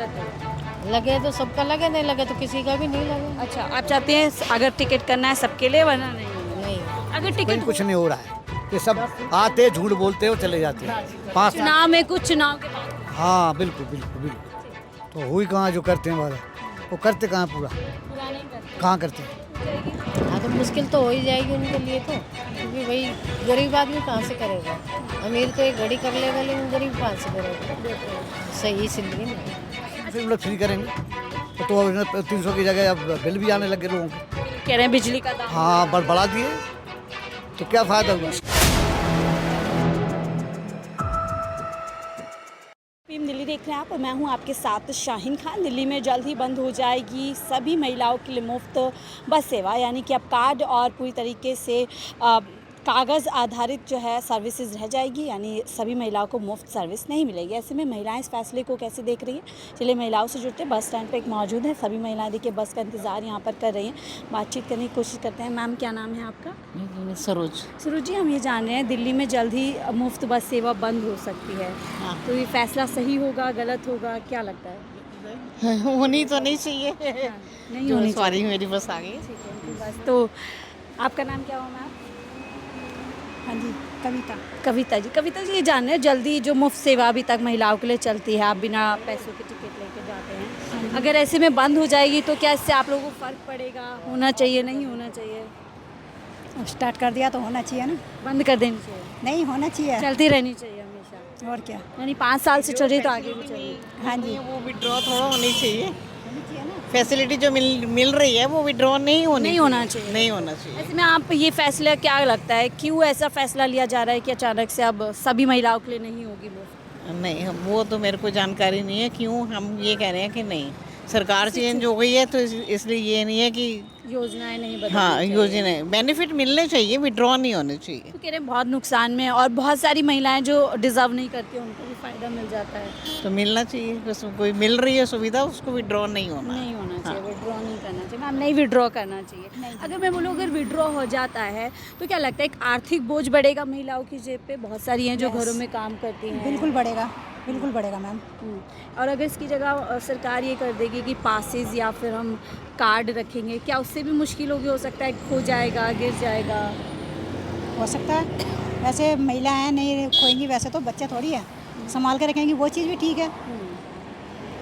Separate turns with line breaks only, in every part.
लगे तो सबका लगे, नहीं लगे तो किसी का भी नहीं लगे।
अच्छा, आप चाहते हैं अगर टिकट करना है सबके लिए, वरना नहीं?
नहीं,
अगर
कहीं
टिकट
कुछ नहीं हो रहा है। ये सब आते झूठ बोलते हो चले जाते हैं। 5 साल।
चुनाव में कुछ चुनाव के बाद
हाँ बिल्कुल बिल्कुल बिल्कुल। तो हुई कहाँ जो करते हैं वाला, वो करते कहाँ पूरा,
पूरा नहीं करते।
कहाँ करते हैं।
हाँ तो मुश्किल तो हो ही जाएगी उनके लिए तो, क्योंकि भाई गरीब आदमी कहाँ से करेगा। अमीर तो एक घड़ी कर लेगा, लेकिन गरीब कहाँ से करेगा। सही इसलिए नहीं।
फिर लोग फ्री करेंगे तो 300 की जगह अब बिल भी आने लगे लोगों को।
कह रहे हैं बिजली का दाम।
हाँ बढ़ा दिए तो क्या फ़ायदा हुआ।
पीएम दिल्ली देख रहे हैं आप और मैं हूं आपके साथ शाहीन खान। दिल्ली में जल्द ही बंद हो जाएगी सभी महिलाओं के लिए मुफ्त बस सेवा, यानी कि अब कार्ड और पूरी तरीके से कागज़ आधारित जो है सर्विसेज रह जाएगी, यानी सभी महिलाओं को मुफ्त सर्विस नहीं मिलेगी। ऐसे में महिलाएं इस फैसले को कैसे देख रही हैं, चलिए महिलाओं से जुड़ते हैं। बस स्टैंड पे एक मौजूद है, सभी महिलाएं देखिए बस का इंतज़ार यहाँ पर कर रही हैं। बातचीत करने की कोशिश करते हैं। मैम क्या नाम है आपका?
सरोज।
सुरुज जी, हम ये जान रहे हैं दिल्ली में जल्द ही मुफ्त बस सेवा बंद हो सकती है,
हाँ।
तो ये फैसला सही होगा, गलत होगा, क्या लगता है?
होनी तो नहीं चाहिए।
नहीं होनी
सॉरी मेरी बस आ गई।
चाहिए बस। तो आपका नाम क्या हुआ मैम?
हाँ जी, कविता।
कविता जी। कविता जी, ये जान रहे हैं जल्दी जो मुफ्त सेवा अभी तक महिलाओं के लिए चलती है, आप बिना पैसों के टिकट लेके जाते हैं, अगर ऐसे में बंद हो जाएगी तो क्या इससे आप लोगों को फ़र्क पड़ेगा? होना चाहिए, नहीं होना चाहिए?
स्टार्ट कर दिया तो होना चाहिए ना,
बंद कर देनी चाहिए?
नहीं होना चाहिए।
चलती रहनी चाहिए हमेशा,
और क्या।
यानी 5 साल से चल रही तो आगे भी चलिए।
हाँ जी,
वो विड्रॉ थोड़ा होनी चाहिए।
होनी चाहिए ना।
फैसिलिटी जो मिल रही है वो विड्रॉ नहीं
नहीं होना चाहिए।
नहीं होना चाहिए।
ऐसे में आप ये फैसला क्या लगता है, क्यों ऐसा फैसला लिया जा रहा है कि अचानक से अब सभी महिलाओं के लिए नहीं होगी मुफ्त?
नहीं, वो तो मेरे को जानकारी नहीं है क्यों हम ये कह रहे हैं कि नहीं। सरकार चेंज हो गई है तो इसलिए ये नहीं है कि
योजनाएं नहीं बदलनी
हाँ
चाहिए।
योजना बेनिफिट मिलने चाहिए, विड्रॉ नहीं होने चाहिए।
तो कह रहे हैं बहुत नुकसान में, और बहुत सारी महिलाएं जो डिजर्व नहीं करती उनको भी फायदा मिल जाता है।
तो मिलना चाहिए, बस कोई मिल रही है सुविधा उसको विड्रॉ नहीं होना।
नहीं होना चाहिए, विड्रॉ नहीं करना चाहिए मैम, नहीं विड्रॉ करना चाहिए। अगर मैं बोलूँ अगर विड्रॉ हो जाता है तो क्या लगता है एक आर्थिक बोझ बढ़ेगा महिलाओं की जेब पे? बहुत सारी हैं जो
Yes.
घरों में काम करती हैं।
बिल्कुल बढ़ेगा, बिल्कुल बढ़ेगा मैम।
और अगर इसकी जगह सरकार ये कर देगी कि पासेस या फिर हम कार्ड रखेंगे, क्या उससे भी मुश्किल होगी? हो सकता है खो जाएगा, गिर जाएगा।
हो सकता है, वैसे महिला हैं नहीं खोएंगी, वैसे तो बच्चे थोड़ी है, संभाल के रखेंगी, वो चीज़ भी ठीक है।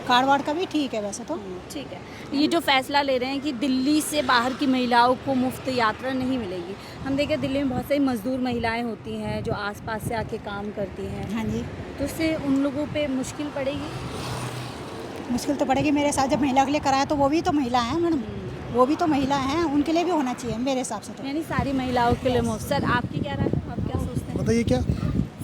कार्ड वार्ड का भी ठीक है वैसे तो।
ठीक है। ये जो फैसला ले रहे हैं कि दिल्ली से बाहर की महिलाओं को मुफ्त यात्रा नहीं मिलेगी, हम देखें दिल्ली में बहुत सारी मजदूर महिलाएं होती हैं जो आसपास से आके काम करती हैं,
हाँ जी,
तो उससे उन लोगों पे मुश्किल पड़ेगी?
मुश्किल तो पड़ेगी मेरे साथ। जब महिला के लिए कराया तो वो भी तो महिला हैं मैडम, वो भी तो महिला हैं, उनके लिए भी होना चाहिए मेरे हिसाब से तो।
यानी सारी महिलाओं के लिए मुफ्त। सर आपकी क्या राय है, आप क्या सोचते हैं?
बताइए क्या।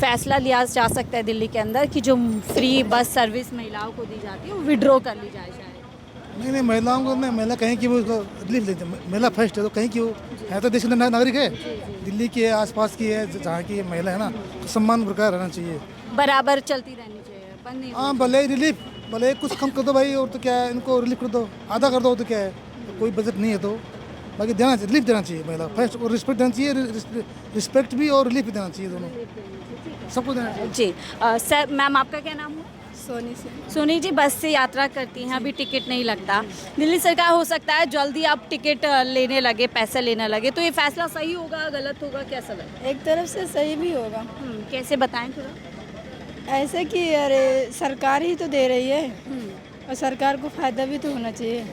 फैसला लिया जा सकता है दिल्ली के अंदर कि जो फ्री बस सर्विस महिलाओं को दी जाती है वो विड्रॉ कर ली जाए शायद?
नहीं महिलाओं को नहीं, महिला कहीं की वो रिलीफ लेते हैं। महिला फर्स्ट है तो कहीं की वो है तो देश का नागरिक है, दिल्ली की है, आसपास की है, जहाँ की महिला है ना, तो सम्मान प्रकार रहना चाहिए।
बराबर चलती रहनी चाहिए, बंद नहीं
हाँ
होनी
भले रिलीफ, भले कुछ कम कर दो भाई, और तो क्या है, इनको रिलीफ कर दो, आधा कर दो तो क्या है, तो कोई बजट नहीं है तो बाकी देना चाहिए, रिलीफ देना चाहिए महिला फर्स्ट, और रिस्पेक्ट देना चाहिए, रिस्पेक्ट भी और रिलीफ भी देना चाहिए, दोनों सबको देना चाहिए।
जी। सर मैम आपका क्या नाम है?
सोनी से।
सोनी जी, बस से यात्रा करती हैं, अभी टिकट नहीं लगता, दिल्ली सरकार हो सकता है जल्दी आप टिकट लेने लगे, पैसे लेने लगे, तो ये फैसला सही होगा, गलत होगा, कैसा लगता
एक तरफ से सही भी होगा,
है? कैसे बताएं थोड़ा?
ऐसे कि अरे सरकार ही तो दे रही है और सरकार को फायदा भी तो होना चाहिए।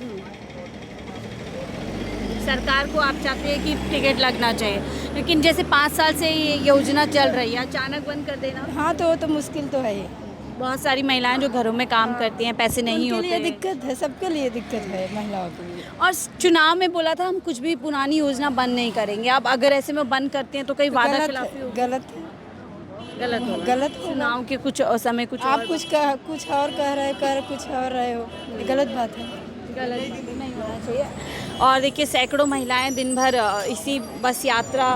सरकार को आप चाहते हैं कि टिकट लगना चाहिए, लेकिन जैसे 5 साल से ये योजना चल रही है, अचानक बंद कर देना?
हाँ तो वो तो मुश्किल तो है ही।
बहुत सारी महिलाएं जो घरों में काम करती हैं, पैसे नहीं
उनके
होते
लिए
हैं।
दिक्कत है, सबके लिए दिक्कत है महिलाओं के लिए।
और चुनाव में बोला था हम कुछ भी पुरानी योजना बंद नहीं करेंगे, अब अगर ऐसे में बंद करते हैं तो कई वादा
गलत
खिलाफी होगी।
गलत है,
गलत होगा।
गलत होगा।
चुनाव के कुछ समय कुछ
आप
और
कुछ और कह कुछ और रहे हो, ये गलत बात है।
गलत नहीं होना चाहिए। और देखिए सैकड़ों महिलाएं दिन भर इसी बस यात्रा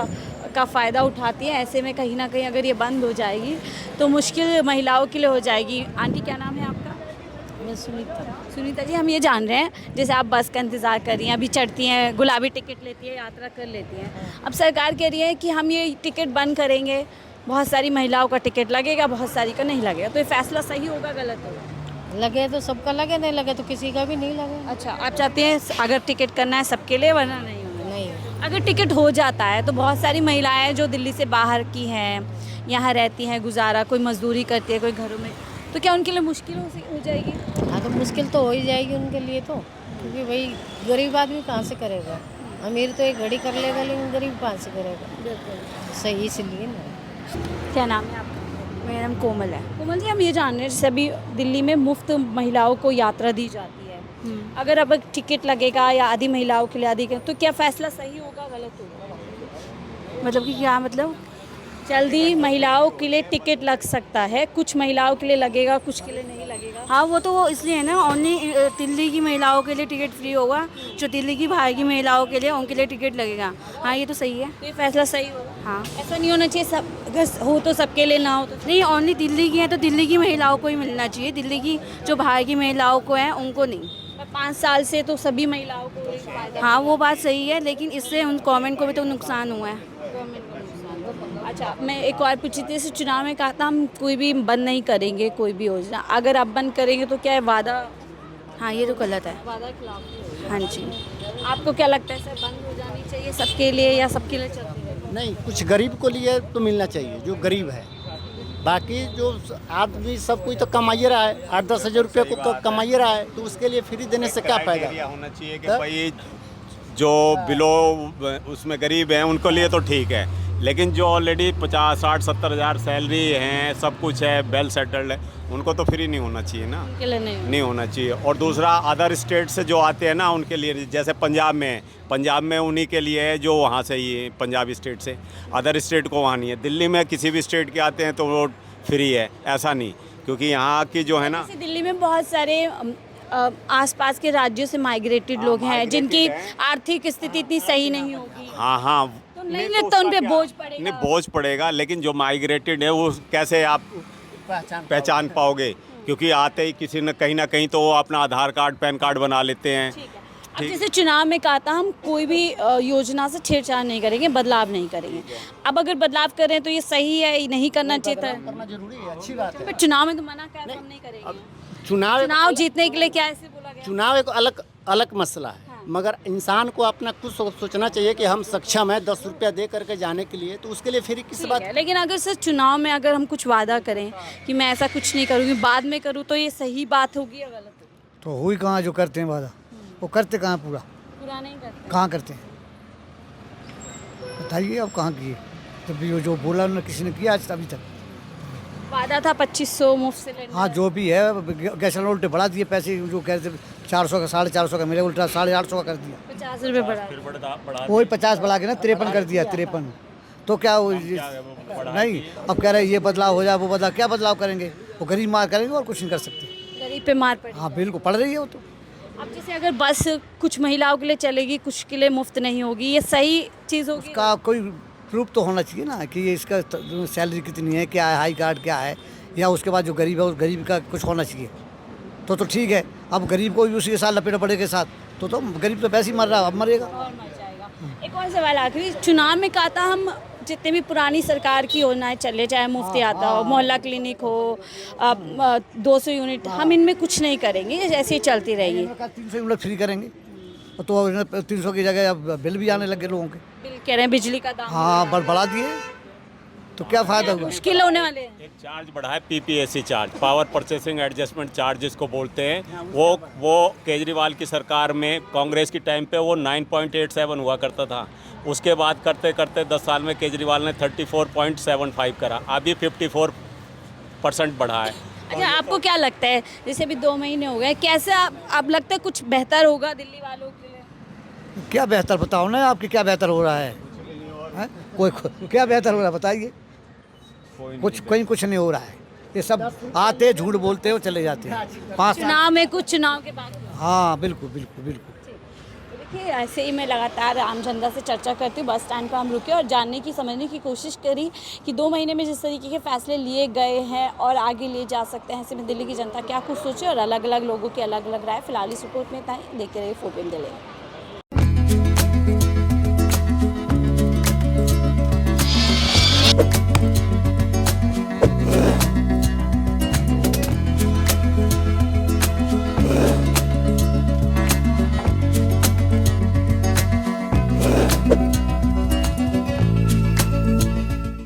का फ़ायदा उठाती हैं, ऐसे में कहीं ना कहीं अगर ये बंद हो जाएगी तो मुश्किल महिलाओं के लिए हो जाएगी। आंटी क्या नाम है आपका?
मैं सुनीता।
सुनीता जी, हम ये जान रहे हैं जैसे आप बस का इंतज़ार कर रही हैं, अभी चढ़ती हैं, गुलाबी टिकट लेती है, यात्रा कर लेती हैं, अब सरकार कह रही है कि हम ये टिकट बंद करेंगे, बहुत सारी महिलाओं का टिकट लगेगा, बहुत सारी का नहीं लगेगा, तो ये फैसला सही होगा, गलत होगा?
लगे तो सबका लगे, नहीं लगे तो किसी का भी नहीं लगे।
अच्छा, आप चाहते हैं अगर टिकट करना है सबके लिए, वरना नहीं होना?
नहीं,
अगर टिकट हो जाता है तो बहुत सारी महिलाएं जो दिल्ली से बाहर की हैं, यहाँ रहती हैं, गुजारा, कोई मजदूरी करती है, कोई घरों में, तो क्या उनके लिए मुश्किल हो जाएगी?
हाँ तो मुश्किल तो हो ही जाएगी उनके लिए तो, क्योंकि भाई गरीब आदमी कहाँ से करेगा। अमीर तो एक घड़ी कर लेगा, लेकिन गरीब कहाँ से करेगा। सही इसलिए ना।
क्या नाम है आपका?
मेरा नाम कोमल है।
कोमल जी, हम ये जान रहे हैं जैसे अभी दिल्ली में मुफ्त महिलाओं को यात्रा दी जाती है, अगर अब टिकट लगेगा या आधी महिलाओं के लिए आधी के, तो क्या फैसला सही होगा, गलत होगा?
मतलब कि क्या मतलब?
जल्दी महिलाओं के लिए टिकट लग सकता है, कुछ महिलाओं के लिए लगेगा, कुछ के लिए नहीं लगेगा।
हाँ, वो तो इसलिए है ना, ओनली दिल्ली की महिलाओं के लिए टिकट फ्री होगा, जो दिल्ली की बाहर की महिलाओं के लिए उनके लिए टिकट लगेगा। हाँ, ये तो सही है।
तो ये फैसला सही होगा।
हाँ,
ऐसा नहीं होना चाहिए सब अगर हो तो सबके लिए, ना हो तो
नहीं, ओनली दिल्ली की है तो दिल्ली की महिलाओं को ही मिलना चाहिए, दिल्ली की जो बाहर की महिलाओं को है उनको नहीं।
5 साल से तो सभी महिलाओं को एक फायदा।
हाँ, वो बात सही है, लेकिन इससे उन गवर्नमेंट को भी तो नुकसान हुआ है।
अच्छा, मैं एक और पूछी थी, जैसे चुनाव में कहा था हम कोई भी बंद नहीं करेंगे कोई भी योजना, अगर आप बंद करेंगे तो क्या है वादा?
हाँ, ये तो गलत है।
वादा के खिलाफ।
हाँ जी।
आपको क्या लगता है सर, बंद हो जानी चाहिए सबके लिए या सबके लिए चलती रहेगी?
नहीं, कुछ गरीब को लिए तो मिलना चाहिए जो गरीब है, बाकी जो आदमी सब कोई तो कमाइए रहा है, 8-10 हज़ार रुपये को कमाइए रहा है, तो उसके लिए फ्री देने से क्या फायदा
होना चाहिए कि भाई जो बिलो उसमें गरीब हैं उनको लिए तो ठीक है, लेकिन जो ऑलरेडी 50, 60, 70 हज़ार सैलरी हैं, सब कुछ है, वेल सेटल्ड है, उनको तो फ्री नहीं होना चाहिए ना।
उनके लिए
नहीं होना चाहिए। और दूसरा अदर स्टेट से जो आते हैं ना उनके लिए, जैसे पंजाब में उन्हीं के लिए है जो वहाँ से ही है, पंजाब स्टेट से, अदर स्टेट को वहाँ नहीं है। दिल्ली में किसी भी स्टेट के आते हैं तो वो फ्री है, ऐसा नहीं, क्योंकि यहाँ की जो है ना,
जैसे दिल्ली में बहुत सारे आसपास के राज्यों से माइग्रेटेड लोग हैं जिनकी आर्थिक स्थिति इतनी सही नहीं होगी।
हाँ
तो नहीं लगता उन पे बोझ पड़ेगा?
नहीं, बोझ पड़ेगा, लेकिन जो माइग्रेटेड है वो कैसे आप पहचान पाओगे, क्योंकि आते ही किसी न कहीं तो वो अपना आधार कार्ड, पैन कार्ड बना लेते हैं।
अब जैसे चुनाव में कहा था हम कोई भी योजना से छेड़छाड़ नहीं करेंगे, बदलाव नहीं करेंगे। अब अगर बदलाव करें तो ये सही है, नहीं करना चाहिए था?
करना जरूरी है, अच्छी बात है।
पर चुनाव में तो मना कर हम नहीं करेंगे।
चुनाव
जीतने के लिए क्या ऐसे बोला गया?
चुनाव एक अलग मसला है, मगर इंसान को अपना कुछ सोचना चाहिए कि हम सक्षम है 10 रुपया दे करके जाने के लिए, तो उसके लिए फिर किस बात।
लेकिन अगर सर चुनाव में अगर हम कुछ वादा करें कि मैं ऐसा कुछ नहीं करूँगी, बाद में करूँ, तो ये सही बात होगी या गलत होगी?
तो हुई कहाँ जो करते हैं वादा, वो करते कहाँ
पूरा नहीं करते?
कहाँ करते हैं बताइए, अब कहाँ किए? जब जो बोला उन्होंने किसी ने किया आज अभी तक?
वादा था 2500 मुफ्त सिलेंडर।
हाँ, जो भी है, गैस उल्टे बढ़ा दिए पैसे, जो कहते 400 का 450 का, मेरे उल्टा 850 का कर दिया।
50 रुपये बढ़ा,
वही 50 बढ़ा के ना 53 कर दिया, 53। तो क्या वो नहीं, अब कह रहे ये बदलाव हो जाए, वो बदलाव, क्या बदलाव करेंगे? वो गरीब मार करेंगे और कुछ नहीं कर सकते।
गरीब पे मार पड़े।
हाँ बिल्कुल पड़ रही है वो तो।
अब जैसे अगर बस कुछ महिलाओं के लिए चलेगी, कुछ के लिए मुफ्त नहीं होगी, ये सही चीज़ होगी?
उसका कोई प्रूफ तो होना चाहिए ना कि ये इसका सैलरी कितनी है, क्या है, हाई कार्ड क्या है, या उसके बाद जो गरीब है उस गरीब का कुछ होना चाहिए, तो ठीक है। अब गरीब को भी उसी के साथ लपेटा पड़े के साथ, तो गरीब तो वैसे ही मर रहा है, अब मरेगा
और मर जाएगा। एक और सवाल आखिरी, चुनाव में कहा था हम जितने भी पुरानी सरकार की योजनाएं चले, चाहे मुफ्त आता हो, मोहल्ला क्लिनिक हो, 200 यूनिट, हम इनमें कुछ नहीं करेंगे, ऐसे ही चलती रहेगी।
300 यूनिट फ्री करेंगे, तो 300 की जगह अब बिल भी आने लगे लोगों के।
बिल कह रहे हैं बिजली का दाम।
हाँ, बढ़ा दिए, तो क्या फ़ायदा हुआ?
मुश्किल होने वाले हैं।
एक चार्ज बढ़ा है, PPSC charge, power purchasing adjustment charge जिसको बोलते हैं, वो केजरीवाल की सरकार में, कांग्रेस की टाइम पे वो 9.87 हुआ करता था। उसके बाद करते करते 10 साल में केजरीवाल ने 34.75 करा, अभी 54% बढ़ा है।
अच्छा, आपको क्या लगता है, जैसे अभी 2 महीने हो गए, कैसे आप लगता है कुछ बेहतर होगा दिल्ली वालों के लिए?
क्या बेहतर बताओ ना, आपके क्या बेहतर हो रहा है? कोई क्या बेहतर हो रहा है बताइए? कुछ नहीं हो रहा है, ये सब आते झूठ बोलते हो चले जाते हैं। 5
चुनाव में कुछ, चुनाव के बाद।
हाँ बिल्कुल बिल्कुल बिल्कुल।
देखिए, ऐसे ही मैं लगातार आम जनता से चर्चा करती हूँ, बस स्टैंड पर हम रुके और जानने की, समझने की कोशिश करी कि 2 महीने में जिस तरीके के फैसले लिए गए हैं और आगे लिए जा सकते हैं, ऐसे में दिल्ली की जनता क्या कुछ सोचे और अलग अलग लोगों की अलग अलग राय। फिलहाल इस रिपोर्ट में इतना ही, देखते रहिए 4PM दिल्ली।